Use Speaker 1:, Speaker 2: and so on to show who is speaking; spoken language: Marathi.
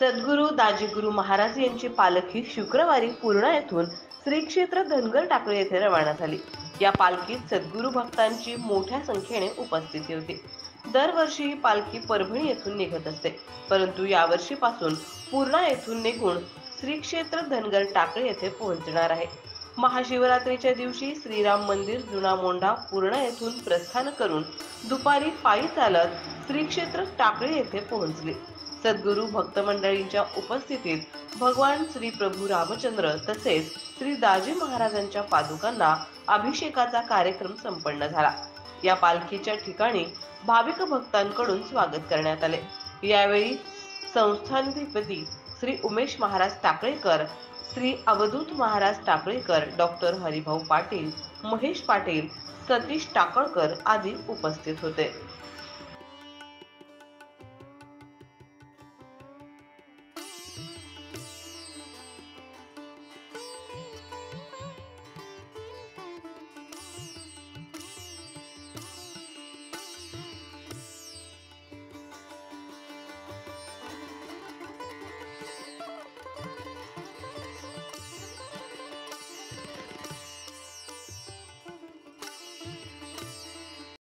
Speaker 1: सद्गुरू दाजीगुरू महाराज यांची पालखी शुक्रवारी पूर्णा येथून श्री क्षेत्र धनगर टाकळी येथे रवाना झाली। या पालखीत सद्गुरू भक्तांची मोठ्या संख्येने उपस्थिती होती। दरवर्षी ही पालखी परभणी येथून निघत असते, परंतु यावर्षीपासून पूर्णा येथून निघून श्री क्षेत्र धनगर टाकळी येथे पोहोचणार आहे। महाशिवरात्रीच्या दिवशी श्रीराम मंदिर जुना मोंढा पूर्णा येथून प्रस्थान करून दुपारी पायी चालत श्री क्षेत्र टाकळी येथे पोहोचली। सद्गुरू भक्त मंडळींच्या उपस्थितीत भगवान श्री प्रभू रामचंद्र तसेच श्री दाजी महाराजांच्या पादुकांना अभिषेकाचा कार्यक्रम संपन्न झाला। या पालखीच्या ठिकाणी भाविक भक्तांकडून स्वागत करण्यात आले। यावेळी संस्थानाधिपती श्री उमेश महाराज टाकळेकर, श्री अवधूत महाराज टाकळेकर, डॉक्टर हरिभाऊ पाटील, महेश पाटील, सतीश टाकळकर आदी उपस्थित होते।